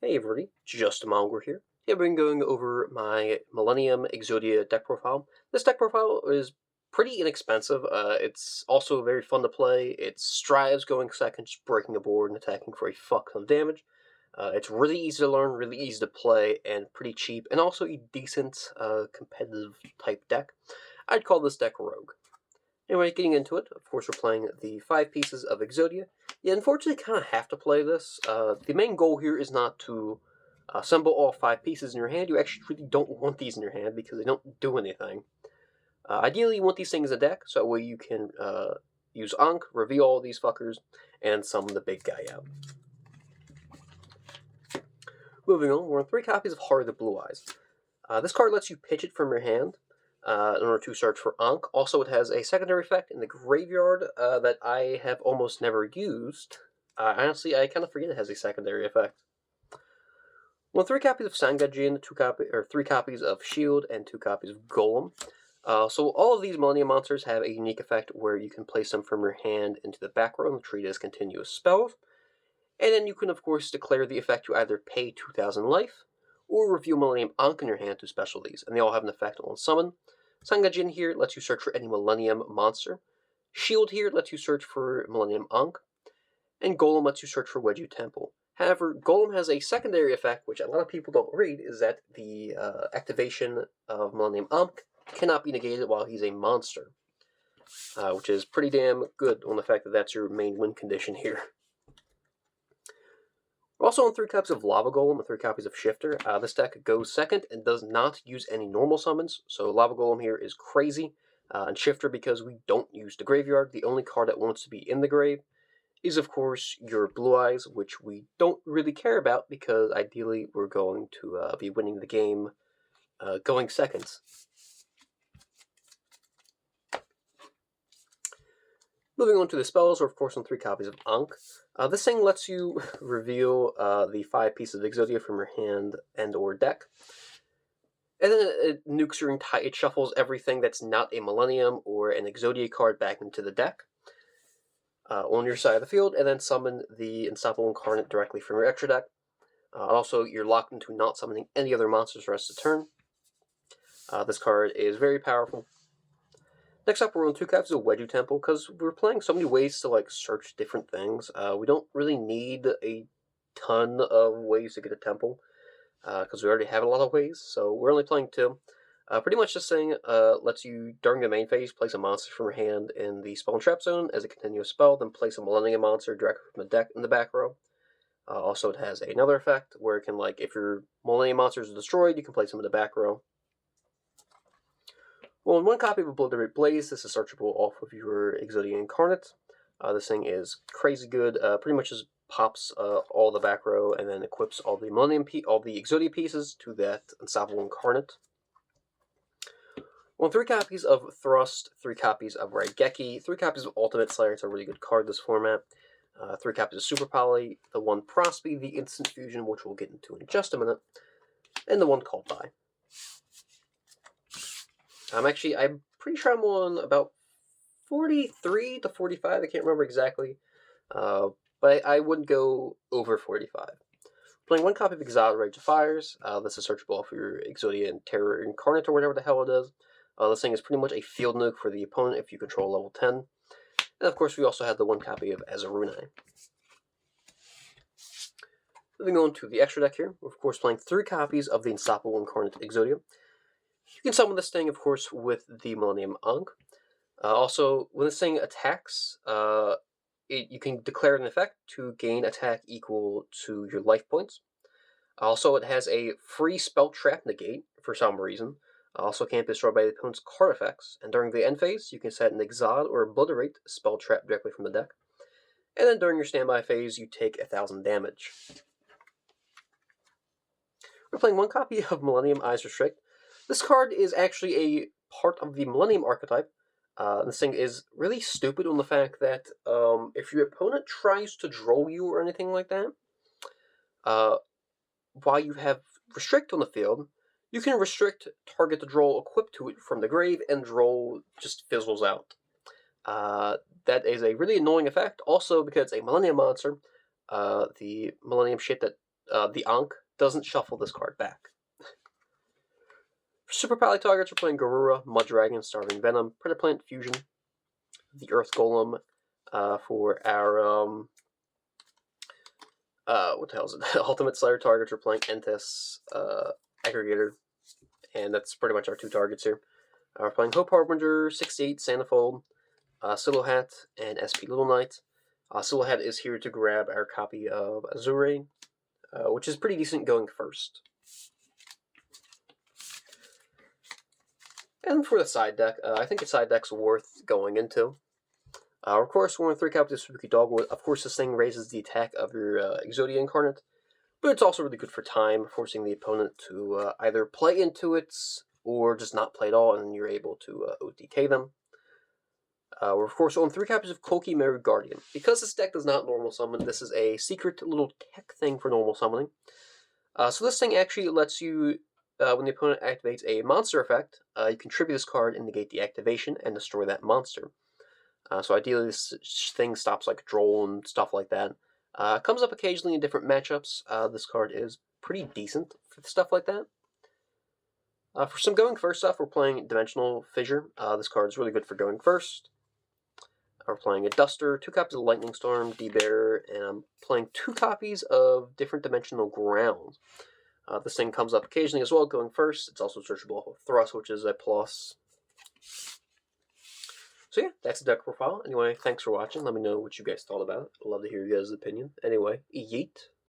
Hey everybody, just a Mongrel here. Today I've been going over my Millennium Exodia deck profile. This deck profile is pretty inexpensive. It's also very fun to play. It strives going second, just breaking a board and attacking for a fuck ton of damage. It's really easy to learn, really easy to play, and pretty cheap, and also a decent competitive type deck. I'd call this deck Rogue. Anyway, getting into it, of course we're playing the 5 pieces of Exodia. You unfortunately kind of have to play this. The main goal here is not to assemble all 5 pieces in your hand. You actually really don't want these in your hand because they don't do anything. Ideally, you want these things in a deck, so that way you can use Ankh, reveal all these fuckers, and summon the big guy out. Moving on, we're on 3 copies of Heart of the Blue Eyes. This card lets you pitch it from your hand in order to search for Ankh. Also, it has a secondary effect in the graveyard that I have almost never used. Honestly, I kind of forget it has a secondary effect. Well, 3 copies of Sangajin, 3 copies of Shield, and 2 copies of Golem. So all of these Millennium monsters have a unique effect where you can place them from your hand into the back row and treat it as continuous spells. And then you can, of course, declare the effect to either pay 2,000 life, or reveal Millennium Ankh in your hand to special these, and they all have an effect on summon. Sangajin here lets you search for any Millennium monster. Shield here lets you search for Millennium Ankh. And Golem lets you search for Wedju Temple. However, Golem has a secondary effect, which a lot of people don't read, is that the activation of Millennium Ankh cannot be negated while he's a monster. Which is pretty damn good on the fact that that's your main win condition here. We're also on 3 copies of Lava Golem and 3 copies of Shifter. This deck goes second and does not use any normal summons, so Lava Golem here is crazy. And Shifter, because we don't use the graveyard, the only card that wants to be in the grave is, of course, your Blue Eyes, which we don't really care about because ideally we're going to be winning the game going seconds. Moving on to the spells, we're of course on 3 copies of Ankh. This thing lets you reveal the 5 pieces of Exodia from your hand and or deck. And then it nukes your entire, it shuffles everything that's not a Millennium or an Exodia card back into the deck on your side of the field, and then summon the Unstoppable Incarnate directly from your extra deck. Also, you're locked into not summoning any other monsters for the rest of the turn. This card is very powerful. Next up, we're on 2 copies of Wedju Temple, because we're playing so many ways to search different things. We don't really need a ton of ways to get a temple, because we already have a lot of ways, so we're only playing 2. Pretty much this thing lets you, during the main phase, place a monster from your hand in the spell and trap zone as a continuous spell, then place a Millennium monster directly from the deck in the back row. Also, it has another effect where it can, if your Millennium monsters are destroyed, you can place them in the back row. Well, in 1 copy of Obliterate Blaze, this is searchable off of your Exodia Incarnate. This thing is crazy good. Pretty much just pops all the back row and then equips all the all the Exodia pieces to that Unstoppable Incarnate. Well, 3 copies of Thrust, 3 copies of Raigeki, 3 copies of Ultimate Slayer. It's a really good card this format. 3 copies of Super Poly, the 1 Prosby, the Instant Fusion, which we'll get into in just a minute, and the 1 Cult Die. I'm pretty sure I'm on about 43 to 45. I can't remember exactly, but I wouldn't go over 45. Playing 1 copy of Exodia Rage of Fires. This is searchable for your Exodia and Terror Incarnate or whatever the hell it is. This thing is pretty much a field nuke for the opponent if you control level 10. And of course, we also have the 1 copy of Azarunai. Moving on to the extra deck here, we're of course playing 3 copies of the Unstoppable Incarnate Exodia. You can summon this thing, of course, with the Millennium Ankh. Also, when this thing attacks, you can declare an effect to gain attack equal to your life points. Also, it has a free spell trap negate for some reason. Also can't be destroyed by the opponent's card effects. And during the end phase, you can set an Exod or Obliterate spell trap directly from the deck. And then during your standby phase, you take 1,000 damage. We're playing 1 copy of Millennium Eyes Restrict. This card is actually a part of the Millennium archetype. This thing is really stupid on the fact that if your opponent tries to draw you or anything like that, while you have Restrict on the field, you can restrict target the draw equipped to it from the grave, and draw just fizzles out. That is a really annoying effect, also because it's a Millennium monster. The Millennium shit that the Ankh doesn't shuffle this card back. For Super Pally targets, we're playing Garura, Mud Dragon, Starving Venom, Predator Plant Fusion, the Earth Golem. For our what the hell is it? Ultimate Slayer targets, we're playing Entis, Aggregator, and that's pretty much our two targets here. We're playing Hope Harbinger, 68 Santafold, Silhouette, and SP Little Knight. Silhouette is here to grab our copy of Azure, which is pretty decent going first. And for the side deck, I think the side deck's worth going into. Of course, we're in 3 copies of Spooky Dogwood. Of course, this thing raises the attack of your Exodia Incarnate, but it's also really good for time, forcing the opponent to either play into it or just not play at all, and then you're able to OTK them. We're of course on 3 copies of Koki Mary Guardian. Because this deck does not normal summon, this is a secret little tech thing for normal summoning. So this thing actually lets you, when the opponent activates a monster effect, you contribute this card and negate the activation and destroy that monster. So ideally this thing stops like Droll and stuff like that. Comes up occasionally in different matchups. This card is pretty decent for stuff like that. For some going first stuff, we're playing Dimensional Fissure. This card is really good for going first. We're playing a Duster, 2 copies of Lightning Storm, D-Bearer, and I'm playing 2 copies of Different Dimensional Ground. This thing comes up occasionally as well, going first. It's also searchable with Thrust, which is a plus. So yeah, that's the deck profile. Anyway, thanks for watching. Let me know what you guys thought about it. I'd love to hear you guys' opinion. Anyway, yeet.